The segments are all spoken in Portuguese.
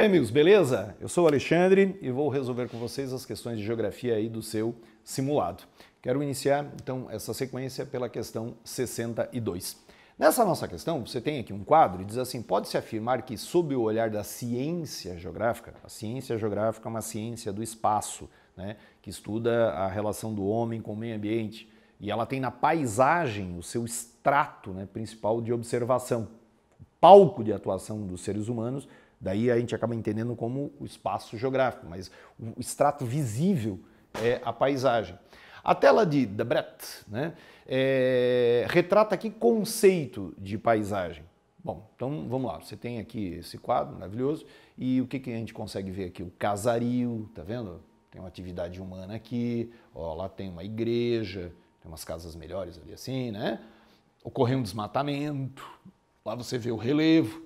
aí, amigos, beleza? Eu sou o Alexandre e vou resolver com vocês as questões de geografia aí do seu simulado. Quero iniciar, então, essa sequência pela questão 62. Nessa nossa questão, você tem aqui um quadro e diz assim, pode-se afirmar que, sob o olhar da ciência geográfica, a ciência geográfica é uma ciência do espaço, né, que estuda a relação do homem com o meio ambiente, e ela tem na paisagem o seu extrato, né, principal de observação, o palco de atuação dos seres humanos. Daí a gente acaba entendendo como o espaço geográfico, mas o extrato visível é a paisagem. A tela de Debrecht, né, retrata aqui conceito de paisagem. Bom, então vamos lá, você tem aqui esse quadro maravilhoso e o que a gente consegue ver aqui? O casario, tá vendo? Tem uma atividade humana aqui, ó, lá tem uma igreja, tem umas casas melhores ali assim, né? Ocorreu um desmatamento, lá você vê o relevo.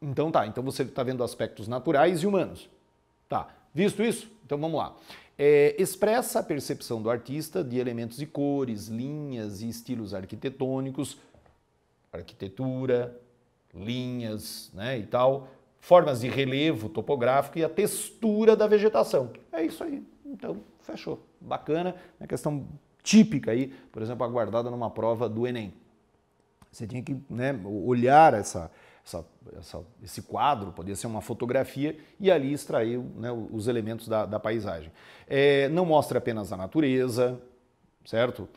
Então tá, então você está vendo aspectos naturais e humanos. Tá, visto isso? Então vamos lá. Expressa a percepção do artista de elementos e cores, linhas e estilos arquitetônicos, arquitetura, linhas, né, e tal, formas de relevo topográfico e a textura da vegetação. É isso aí. Então, fechou. Bacana. É questão típica aí, por exemplo, aguardada numa prova do Enem. Você tinha que, né, olhar esse quadro, podia ser uma fotografia, e ali extrair, né, os elementos da paisagem. Não mostra apenas a natureza, certo?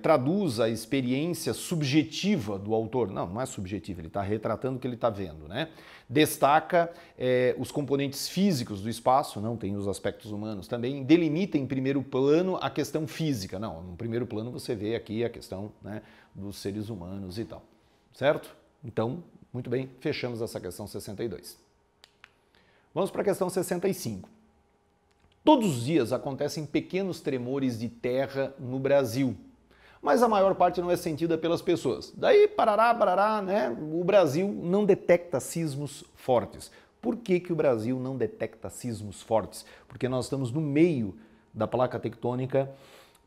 Traduz a experiência subjetiva do autor. Não é subjetiva, ele está retratando o que ele está vendo, né? Destaca os componentes físicos do espaço, não tem os aspectos humanos também, delimita em primeiro plano a questão física. Não, no primeiro plano você vê aqui a questão, né, dos seres humanos e tal, certo? Então, muito bem, fechamos essa questão 62. Vamos para a questão 65. Todos os dias acontecem pequenos tremores de terra no Brasil, mas a maior parte não é sentida pelas pessoas. Daí, parará, né? O Brasil não detecta sismos fortes. Por que o Brasil não detecta sismos fortes? Porque nós estamos no meio da placa tectônica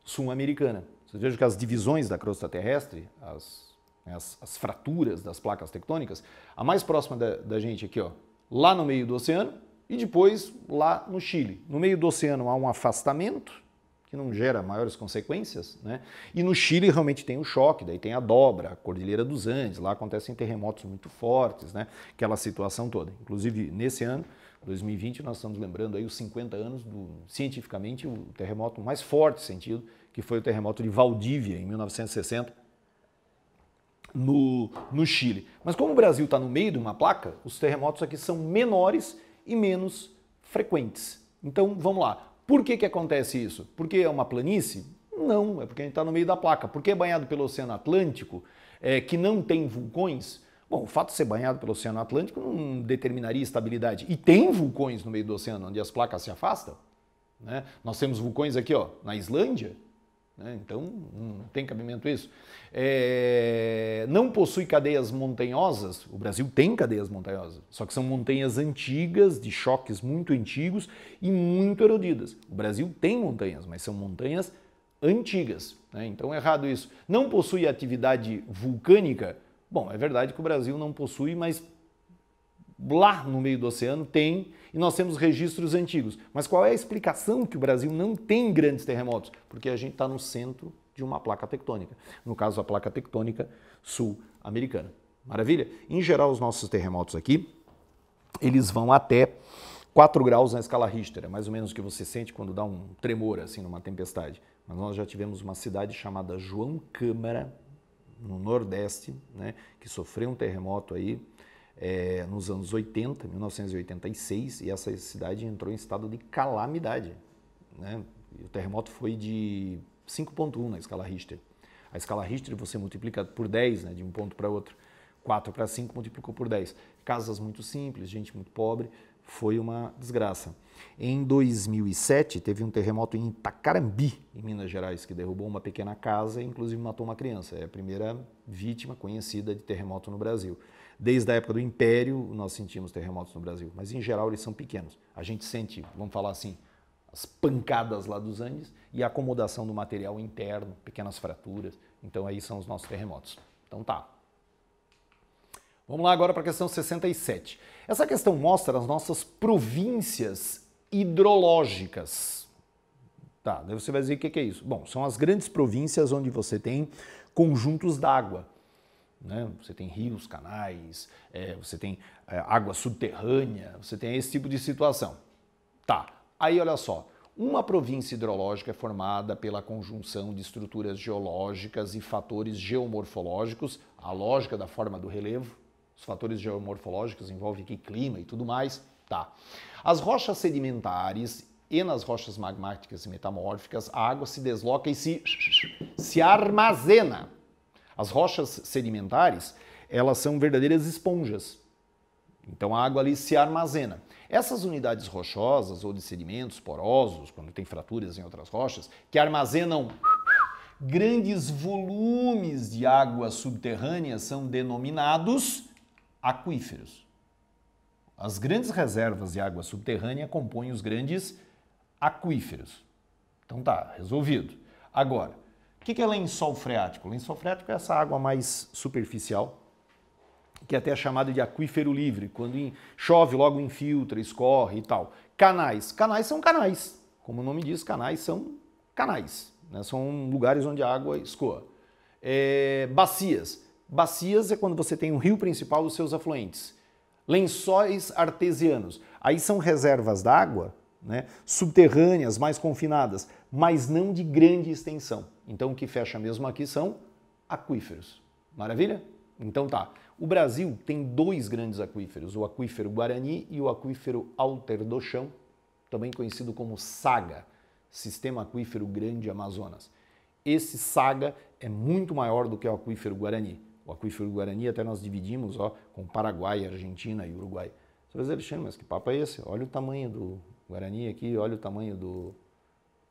sul-americana. Vocês vejam que as divisões da crosta terrestre, as fraturas das placas tectônicas, a mais próxima da gente aqui, ó, lá no meio do oceano, e depois lá no Chile. No meio do oceano há um afastamento, que não gera maiores consequências, né? E no Chile realmente tem o choque, daí tem a dobra, a Cordilheira dos Andes, lá acontecem terremotos muito fortes, né? Aquela situação toda. Inclusive, nesse ano, 2020, nós estamos lembrando aí os 50 anos do, cientificamente, o terremoto mais forte sentido, que foi o terremoto de Valdívia, em 1960, no Chile. Mas como o Brasil está no meio de uma placa, os terremotos aqui são menores e menos frequentes. Então, vamos lá. Por que acontece isso? Porque é uma planície? Não, é porque a gente está no meio da placa. Porque é banhado pelo Oceano Atlântico, que não tem vulcões? Bom, o fato de ser banhado pelo Oceano Atlântico não determinaria estabilidade. E tem vulcões no meio do oceano, onde as placas se afastam, né? Nós temos vulcões aqui, ó, na Islândia, né? Então não tem cabimento isso. Não possui cadeias montanhosas. O Brasil tem cadeias montanhosas, só que são montanhas antigas, de choques muito antigos e muito erodidas. O Brasil tem montanhas, mas são montanhas antigas, né? Então é errado isso. Não possui atividade vulcânica. Bom, é verdade que o Brasil não possui, mas lá no meio do oceano tem, e nós temos registros antigos. Mas qual é a explicação que o Brasil não tem grandes terremotos? Porque a gente está no centro de uma placa tectônica, no caso a placa tectônica sul-americana. Maravilha? Em geral, os nossos terremotos aqui, eles vão até 4 graus na escala Richter, é mais ou menos o que você sente quando dá um tremor assim numa tempestade. Mas nós já tivemos uma cidade chamada João Câmara, no Nordeste, né, que sofreu um terremoto aí nos anos 80, 1986, e essa cidade entrou em estado de calamidade, né? E o terremoto foi de 5,1 na escala Richter. A escala Richter você multiplica por 10, né, de um ponto para outro. 4 para 5 multiplicou por 10. Casas muito simples, gente muito pobre, foi uma desgraça. Em 2007, teve um terremoto em Itacarambi, em Minas Gerais, que derrubou uma pequena casa e inclusive matou uma criança. É a primeira vítima conhecida de terremoto no Brasil. Desde a época do Império, nós sentimos terremotos no Brasil, mas em geral eles são pequenos. A gente sente, vamos falar assim, as pancadas lá dos Andes e a acomodação do material interno, pequenas fraturas. Então aí são os nossos terremotos. Então tá. Vamos lá agora para a questão 67. Essa questão mostra as nossas províncias hidrológicas. Tá, daí você vai dizer o que é isso? Bom, são as grandes províncias onde você tem conjuntos d'água. Né? Você tem rios, canais, você tem água subterrânea, você tem esse tipo de situação. Tá, aí olha só. Uma província hidrológica é formada pela conjunção de estruturas geológicas e fatores geomorfológicos, a lógica da forma do relevo. Os fatores geomorfológicos envolvem aqui clima e tudo mais. Tá. As rochas sedimentares e nas rochas magmáticas e metamórficas, a água se desloca e se armazena. As rochas sedimentares, elas são verdadeiras esponjas. Então a água ali se armazena. Essas unidades rochosas ou de sedimentos porosos, quando tem fraturas em outras rochas, que armazenam grandes volumes de água subterrânea, são denominados aquíferos. As grandes reservas de água subterrânea compõem os grandes aquíferos. Então tá, resolvido. Agora, o que é lençol freático? Lençol freático é essa água mais superficial, que até é chamado de aquífero livre, quando chove logo infiltra, escorre e tal. Canais. Canais são canais. Como o nome diz, canais são canais. Né? São lugares onde a água escoa. Bacias. Bacias é quando você tem um rio principal e os seus afluentes. Lençóis artesianos. Aí são reservas d'água, né, subterrâneas, mais confinadas, mas não de grande extensão. Então o que fecha mesmo aqui são aquíferos. Maravilha? Então tá. O Brasil tem dois grandes aquíferos, o aquífero Guarani e o aquífero Alter do Chão, também conhecido como SAGA, Sistema Aquífero Grande Amazonas. Esse SAGA é muito maior do que o aquífero Guarani. O aquífero Guarani até nós dividimos com Paraguai, Argentina e Uruguai. Você vai dizer, Alexandre, mas que papo é esse? Olha o tamanho do Guarani aqui, olha o tamanho do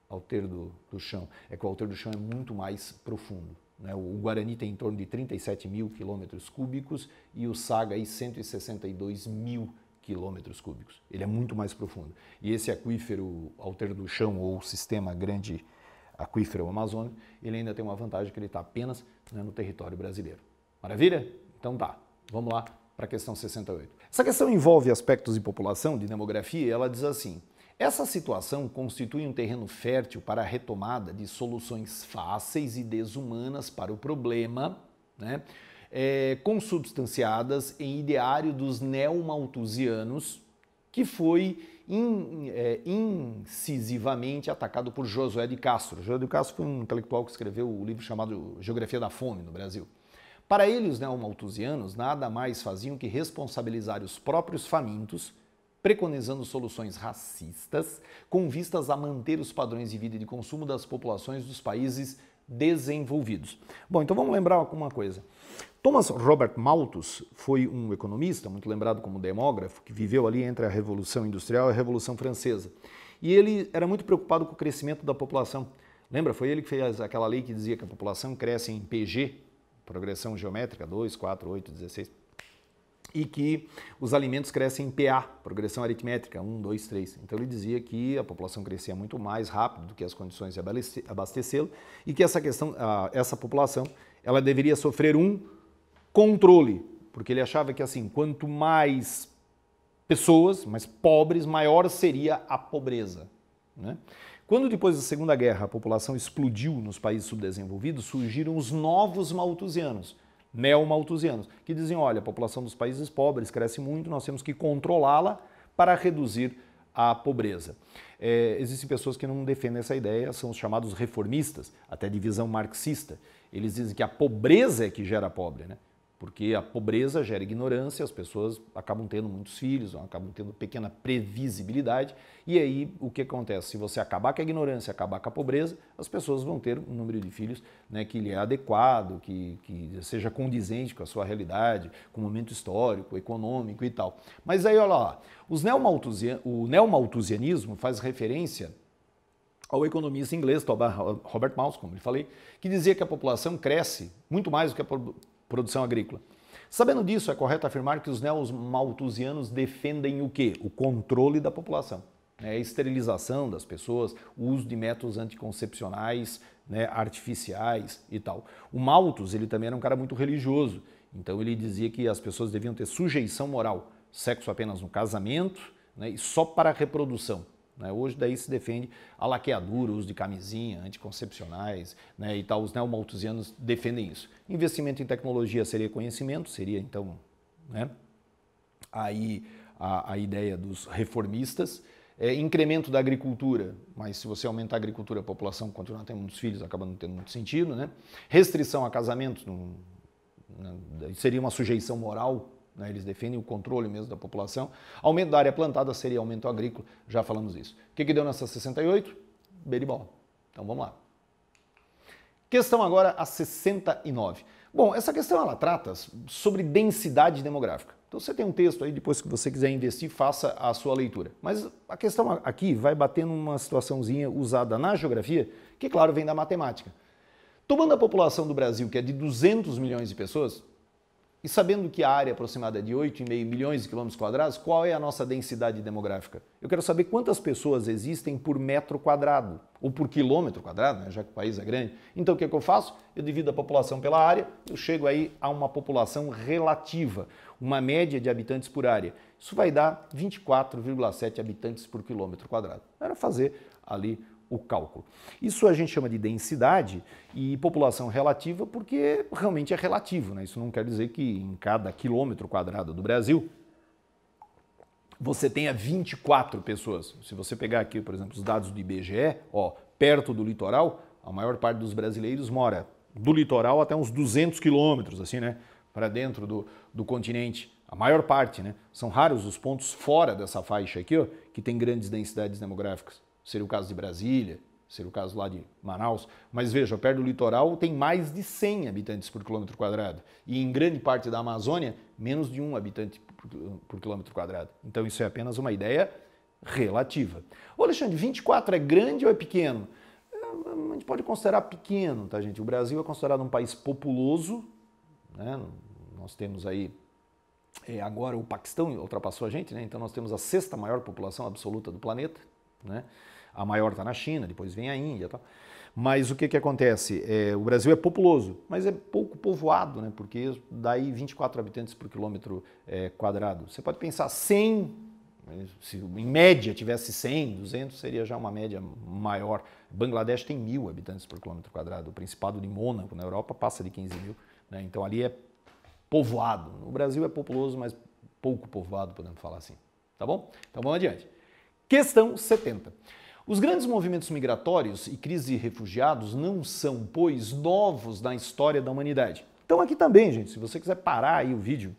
Alter do Chão. É que o Alter do Chão é muito mais profundo. O Guarani tem em torno de 37 mil quilômetros cúbicos e o SAGA aí 162 mil quilômetros cúbicos. Ele é muito mais profundo. E esse aquífero Alter do Chão, ou sistema grande aquífero amazônico, ele ainda tem uma vantagem que ele está apenas no território brasileiro. Maravilha? Então tá, vamos lá para a questão 68. Essa questão envolve aspectos de população, de demografia, e ela diz assim: essa situação constitui um terreno fértil para a retomada de soluções fáceis e desumanas para o problema, né, consubstanciadas em ideário dos neomalthusianos, que foi incisivamente atacado por Josué de Castro. Josué de Castro foi um intelectual que escreveu o livro chamado Geografia da Fome no Brasil. Para ele, os neomalthusianos nada mais faziam que responsabilizar os próprios famintos, preconizando soluções racistas com vistas a manter os padrões de vida e de consumo das populações dos países desenvolvidos. Bom, então vamos lembrar uma coisa. Thomas Robert Malthus foi um economista, muito lembrado como demógrafo, que viveu ali entre a Revolução Industrial e a Revolução Francesa. E ele era muito preocupado com o crescimento da população. Lembra? Foi ele que fez aquela lei que dizia que a população cresce em PG, progressão geométrica, 2, 4, 8, 16, e que os alimentos crescem em PA, progressão aritmétrica, 1, 2, 3. Então ele dizia que a população crescia muito mais rápido do que as condições de abastecê-lo e que essa população ela deveria sofrer um controle, porque ele achava que assim, quanto mais pessoas, mais pobres, maior seria a pobreza, né? Quando depois da Segunda Guerra a população explodiu nos países subdesenvolvidos, surgiram os novos malthusianos, neomalthusianos, que dizem, olha, a população dos países pobres cresce muito, nós temos que controlá-la para reduzir a pobreza. Existem pessoas que não defendem essa ideia, são os chamados reformistas, até de visão marxista. Eles dizem que a pobreza é que gera pobre, né? Porque a pobreza gera ignorância, as pessoas acabam tendo muitos filhos, acabam tendo pequena previsibilidade, e aí o que acontece? Se você acabar com a ignorância, acabar com a pobreza, as pessoas vão ter um número de filhos, né, que lhe é adequado, que seja condizente com a sua realidade, com o momento histórico, econômico e tal. Mas aí olha lá, o neomalthusianismo faz referência ao economista inglês Robert Malthus, como eu falei, que dizia que a população cresce muito mais do que a produção agrícola. Sabendo disso, é correto afirmar que os neomalthusianos defendem o quê? O controle da população, né? A esterilização das pessoas, o uso de métodos anticoncepcionais, né, artificiais e tal. O Malthus, ele também era um cara muito religioso, Então ele dizia que as pessoas deviam ter sujeição moral, sexo apenas no casamento, né, e só para a reprodução. Né? Hoje daí se defende a laqueadura, o uso de camisinha, anticoncepcionais, né, e tal. Os neomalthusianos defendem isso. Investimento em tecnologia seria conhecimento, seria então, né, aí a ideia dos reformistas. Incremento da agricultura, mas se você aumentar a agricultura, a população continua tendo muitos filhos, acaba não tendo muito sentido, né? Restrição a casamentos, seria uma sujeição moral, né? Eles defendem o controle mesmo da população. Aumento da área plantada seria aumento agrícola, já falamos isso. O que deu nessa 68? Beribol. Então vamos lá. Questão agora a 69. Bom, essa questão ela trata sobre densidade demográfica. Então você tem um texto aí, depois que você quiser investir, faça a sua leitura. Mas a questão aqui vai bater numa situaçãozinha usada na geografia, que claro vem da matemática. Tomando a população do Brasil, que é de 200 milhões de pessoas, e sabendo que a área aproximada é de 8,5 milhões de quilômetros quadrados, qual é a nossa densidade demográfica? Eu quero saber quantas pessoas existem por metro quadrado, ou por quilômetro quadrado, né, já que o país é grande. Então o que eu faço? Eu divido a população pela área, eu chego aí a uma população relativa, uma média de habitantes por área. Isso vai dar 24,7 habitantes por quilômetro quadrado. Era fazer ali o cálculo. Isso a gente chama de densidade e população relativa porque realmente é relativo, né? Isso não quer dizer que em cada quilômetro quadrado do Brasil você tenha 24 pessoas. Se você pegar aqui, por exemplo, os dados do IBGE, ó, perto do litoral, a maior parte dos brasileiros mora do litoral até uns 200 quilômetros, assim, né? Para dentro do continente. A maior parte, né? São raros os pontos fora dessa faixa aqui, ó, que tem grandes densidades demográficas. Seria o caso de Brasília, seria o caso lá de Manaus. Mas veja, perto do litoral tem mais de 100 habitantes por quilômetro quadrado. E em grande parte da Amazônia, menos de 1 habitante por quilômetro quadrado. Então isso é apenas uma ideia relativa. Ô Alexandre, 24 é grande ou é pequeno? A gente pode considerar pequeno, tá gente? O Brasil é considerado um país populoso, né? Nós temos aí, agora o Paquistão ultrapassou a gente, né? Então nós temos a 6ª maior população absoluta do planeta, né? A maior está na China, depois vem a Índia e tal. Mas o que acontece? O Brasil é populoso, mas é pouco povoado, né? Porque daí 24 habitantes por quilômetro quadrado. Você pode pensar 100, se em média tivesse 100, 200, seria já uma média maior. Bangladesh tem 1.000 habitantes por quilômetro quadrado. O Principado de Mônaco, na Europa, passa de 15 mil. Né? Então ali é povoado. O Brasil é populoso, mas pouco povoado, podemos falar assim. Tá bom? Então vamos adiante. Questão 70. Os grandes movimentos migratórios e crise de refugiados não são, pois, novos na história da humanidade. Então aqui também, gente, se você quiser parar aí o vídeo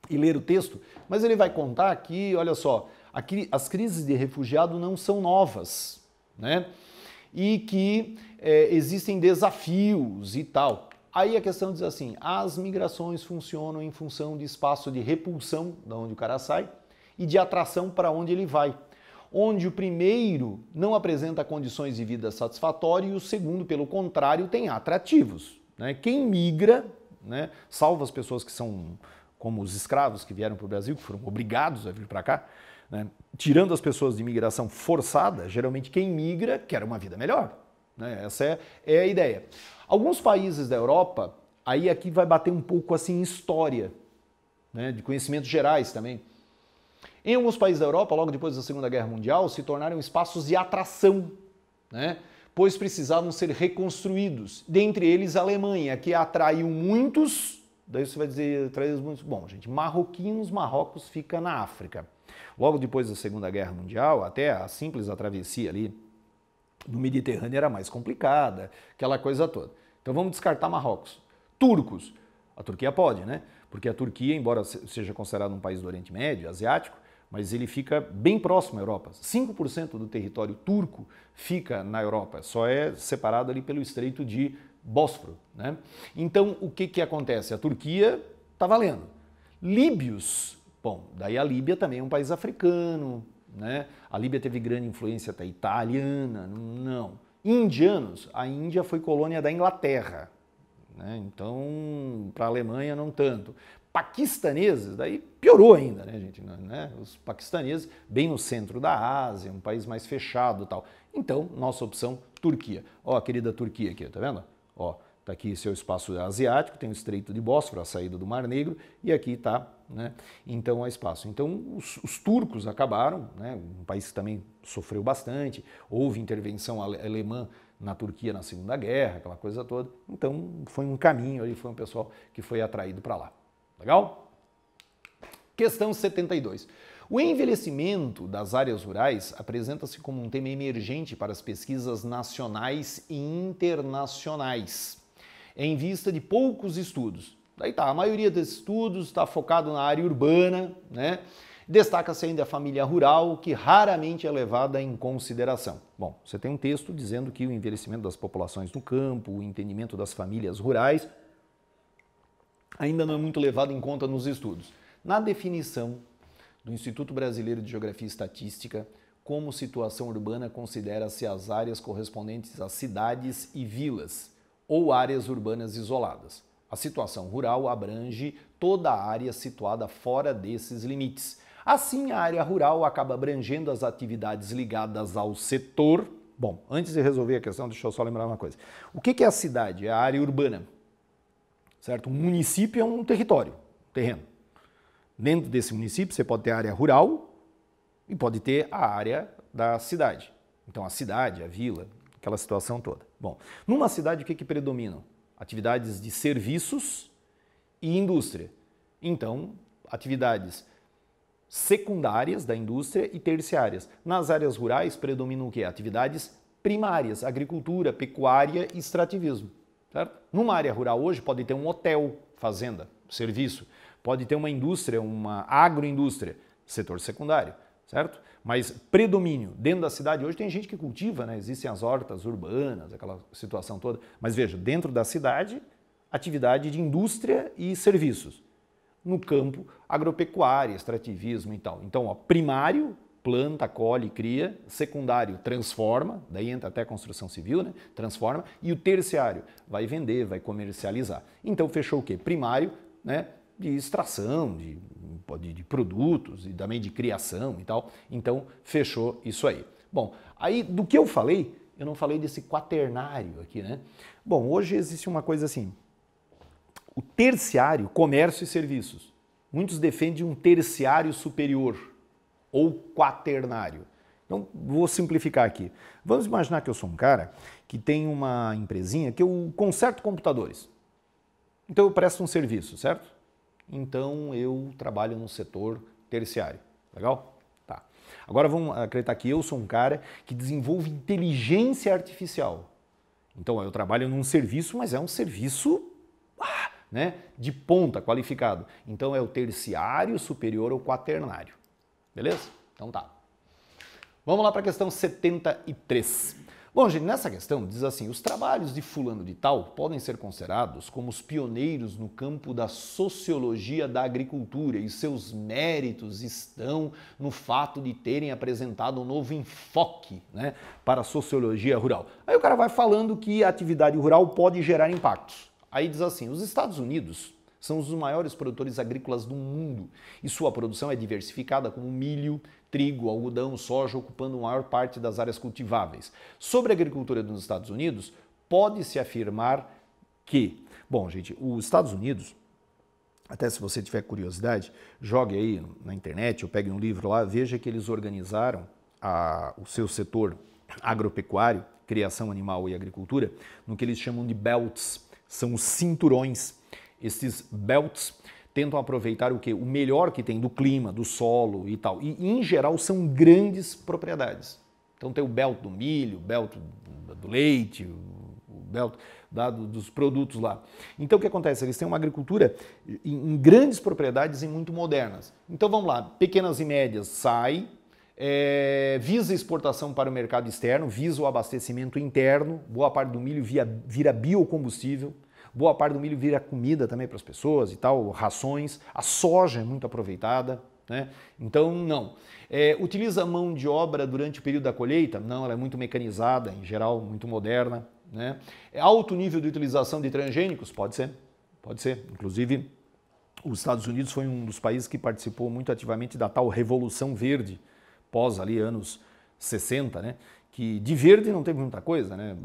e ler o texto, mas ele vai contar que, olha só, aqui as crises de refugiado não são novas, né? E que existem desafios e tal. Aí a questão diz assim, as migrações funcionam em função de espaço de repulsão, da onde o cara sai, e de atração para onde ele vai. Onde o primeiro não apresenta condições de vida satisfatórias e o segundo, pelo contrário, tem atrativos. Né? Quem migra, né, salvo as pessoas que são como os escravos que vieram para o Brasil, que foram obrigados a vir para cá, né? Tirando as pessoas de imigração forçada, geralmente quem migra quer uma vida melhor. Né? Essa é a ideia. Alguns países da Europa, aí aqui vai bater um pouco assim em história, né, de conhecimentos gerais também. Em alguns países da Europa, logo depois da Segunda Guerra Mundial, se tornaram espaços de atração, né? Pois precisavam ser reconstruídos. Dentre eles, a Alemanha, que atraiu muitos, daí você vai dizer, atraiu muitos, bom, gente, marroquinos, Marrocos fica na África. Logo depois da Segunda Guerra Mundial, até a simples travessia ali do Mediterrâneo era mais complicada, aquela coisa toda. Então vamos descartar Marrocos. Turcos, a Turquia pode, né? Porque a Turquia, embora seja considerado um país do Oriente Médio, asiático, mas ele fica bem próximo à Europa. 5% do território turco fica na Europa, só é separado ali pelo Estreito de Bósforo. Né? Então, o que acontece? A Turquia está valendo. Líbios, bom, daí a Líbia também é um país africano, né? A Líbia teve grande influência até italiana, não. Indianos, a Índia foi colônia da Inglaterra, né? Então, para a Alemanha não tanto. Paquistaneses, daí piorou ainda, né, gente? Né? Os paquistaneses, bem no centro da Ásia, um país mais fechado e tal. Então, nossa opção, Turquia. Ó, a querida Turquia aqui, tá vendo? Ó, Está aqui seu espaço asiático, tem o Estreito de Bósforo, a saída do Mar Negro, e aqui está, né, então, o espaço. Então, os turcos acabaram, né, um país que também sofreu bastante, houve intervenção alemã na Turquia na Segunda Guerra, aquela coisa toda. Então, foi um caminho ali, foi um pessoal que foi atraído para lá. Legal? Questão 72. O envelhecimento das áreas rurais apresenta-se como um tema emergente para as pesquisas nacionais e internacionais, em vista de poucos estudos. Daí tá, a maioria desses estudos está focado na área urbana, né? Destaca-se ainda a família rural, que raramente é levada em consideração. Bom, você tem um texto dizendo que o envelhecimento das populações no campo, o entendimento das famílias rurais, ainda não é muito levado em conta nos estudos. Na definição do Instituto Brasileiro de Geografia e Estatística, como situação urbana considera-se as áreas correspondentes a cidades e vilas, ou áreas urbanas isoladas. A situação rural abrange toda a área situada fora desses limites. Assim, a área rural acaba abrangendo as atividades ligadas ao setor. Bom, antes de resolver a questão, deixa eu só lembrar uma coisa. O que é a cidade? É a área urbana, certo? Um município é um território, terreno. Dentro desse município, você pode ter a área rural e pode ter a área da cidade. Então, a cidade, a vila, aquela situação toda. Bom, numa cidade, o que predominam? Atividades de serviços e indústria. Então, atividades secundárias da indústria e terciárias. Nas áreas rurais, predominam o quê? Atividades primárias, agricultura, pecuária e extrativismo. Certo? Numa área rural hoje, pode ter um hotel, fazenda, serviço. Pode ter uma indústria, uma agroindústria, setor secundário, certo? Mas predomínio dentro da cidade, hoje tem gente que cultiva, né? Existem as hortas urbanas, aquela situação toda. Mas veja, dentro da cidade, atividade de indústria e serviços. No campo, agropecuária, extrativismo e tal. Então, ó, primário, planta, colhe, cria. Secundário, transforma, daí entra até a construção civil, né? Transforma. E o terciário, vai vender, vai comercializar. Então, fechou o quê? Primário, né? De extração, de produtos e também de criação e tal. Então, fechou isso aí. Bom, aí do que eu falei, eu não falei desse quaternário aqui, né? Bom, hoje existe uma coisa assim, o terciário, comércio e serviços. Muitos defendem um terciário superior ou quaternário. Então, vou simplificar aqui. Vamos imaginar que eu sou um cara que tem uma empresinha que eu conserto computadores. Então, eu presto um serviço, certo? Então, eu trabalho no setor terciário. Legal? Tá. Agora, vamos acreditar que eu sou um cara que desenvolve inteligência artificial. Então, eu trabalho num serviço, mas é um serviço né, de ponta, qualificado. Então, é o terciário superior ao quaternário. Beleza? Então, tá. Vamos lá para a questão 73. Bom, gente, nessa questão diz assim, os trabalhos de fulano de tal podem ser considerados como os pioneiros no campo da sociologia da agricultura e seus méritos estão no fato de terem apresentado um novo enfoque, né, para a sociologia rural. Aí o cara vai falando que a atividade rural pode gerar impactos. Aí diz assim, os Estados Unidos são os maiores produtores agrícolas do mundo e sua produção é diversificada como milho, trigo, algodão, soja, ocupando a maior parte das áreas cultiváveis. Sobre a agricultura dos Estados Unidos, pode-se afirmar que... Bom, gente, os Estados Unidos, até se você tiver curiosidade, jogue aí na internet ou pegue um livro lá, veja que eles organizaram o seu setor agropecuário, criação animal e agricultura, no que eles chamam de belts, são os cinturões. Esses belts tentam aproveitar o quê? O melhor que tem do clima, do solo e tal. E, em geral, são grandes propriedades. Então, tem o belt do milho, o belt do leite, o belt dos produtos lá. Então, o que acontece? Eles têm uma agricultura em grandes propriedades e muito modernas. Então, vamos lá. Pequenas e médias sai, visa exportação para o mercado externo, visa o abastecimento interno, boa parte do milho vira biocombustível, boa parte do milho vira comida também para as pessoas e tal, rações. A soja é muito aproveitada, né? Então, não. Utiliza mão de obra durante o período da colheita? Não, ela é muito mecanizada, em geral, muito moderna, né? Alto nível de utilização de transgênicos? Pode ser, pode ser. Inclusive, os Estados Unidos foi um dos países que participou muito ativamente da tal Revolução Verde, pós ali anos 60, né? que de verde não teve muita coisa, né?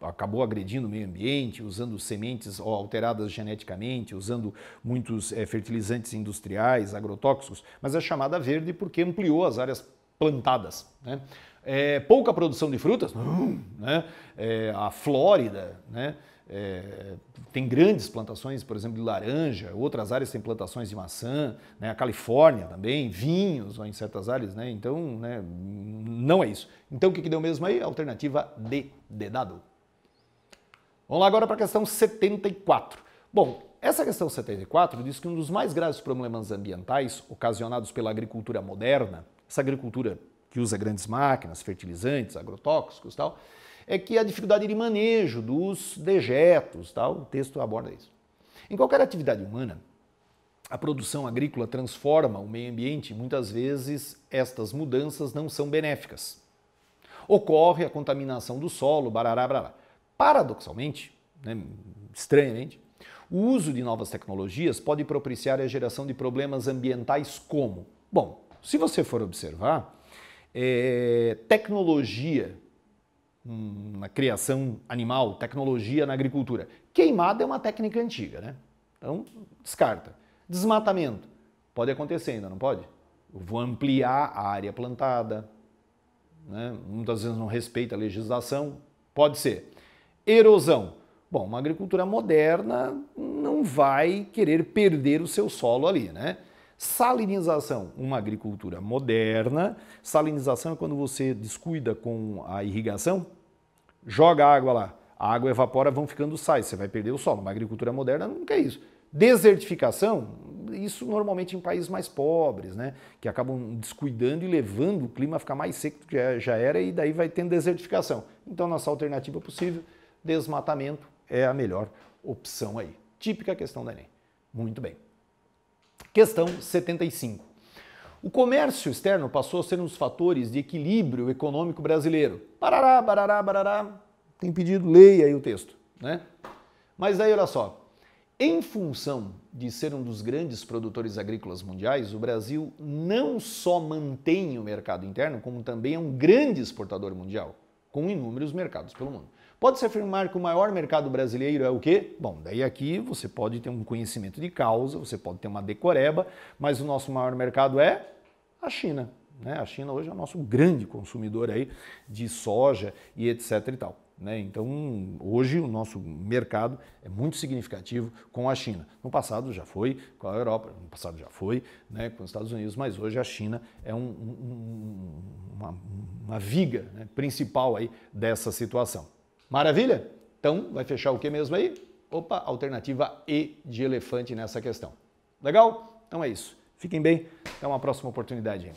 Acabou agredindo o meio ambiente, usando sementes alteradas geneticamente, usando muitos fertilizantes industriais, agrotóxicos, mas é chamada verde porque ampliou as áreas plantadas, né? Pouca produção de frutas, né? A Flórida, né? Tem grandes plantações, por exemplo, de laranja, outras áreas têm plantações de maçã, né? A Califórnia também, vinhos em certas áreas, né? Então, né, não é isso. Então, o que deu mesmo aí? Alternativa D, de dado. Vamos lá agora para a questão 74. Bom, essa questão 74 diz que um dos mais graves problemas ambientais ocasionados pela agricultura moderna, essa agricultura que usa grandes máquinas, fertilizantes, agrotóxicos e tal, é que a dificuldade de manejo dos dejetos, tal, o texto aborda isso. Em qualquer atividade humana, a produção agrícola transforma o meio ambiente e muitas vezes estas mudanças não são benéficas. Ocorre a contaminação do solo, barará, barará. Paradoxalmente, né, estranhamente, o uso de novas tecnologias pode propiciar a geração de problemas ambientais como? Bom, se você for observar, tecnologia na criação animal, tecnologia na agricultura. Queimada é uma técnica antiga, né? Então, descarta. Desmatamento. Pode acontecer ainda, não pode? Eu vou ampliar a área plantada, né? Muitas vezes não respeita a legislação. Pode ser. Erosão. Bom, uma agricultura moderna não vai querer perder o seu solo ali, né? Salinização, uma agricultura moderna. Salinização é quando você descuida com a irrigação, joga água lá, a água evapora, vão ficando sais, você vai perder o solo. Uma agricultura moderna não quer isso. Desertificação, isso normalmente em países mais pobres, né, que acabam descuidando e levando o clima a ficar mais seco do que já era, e daí vai tendo desertificação. Então, nossa alternativa possível, desmatamento é a melhor opção aí. Típica questão da Enem. Muito bem. Questão 75. O comércio externo passou a ser um dos fatores de equilíbrio econômico brasileiro. Barará, barará, barará. Tem pedido, leia aí o texto, né? Mas aí, olha só. Em função de ser um dos grandes produtores agrícolas mundiais, o Brasil não só mantém o mercado interno, como também é um grande exportador mundial, com inúmeros mercados pelo mundo. Pode-se afirmar que o maior mercado brasileiro é o quê? Bom, daí aqui você pode ter um conhecimento de causa, você pode ter uma decoreba, mas o nosso maior mercado é a China, né? A China hoje é o nosso grande consumidor aí de soja e etc e tal, né? Então, hoje o nosso mercado é muito significativo com a China. No passado já foi com a Europa, no passado já foi, né, com os Estados Unidos, mas hoje a China é uma viga, né, principal aí dessa situação. Maravilha? Então, vai fechar o que mesmo aí? Opa, alternativa E de elefante nessa questão. Legal? Então é isso. Fiquem bem. Até uma próxima oportunidade.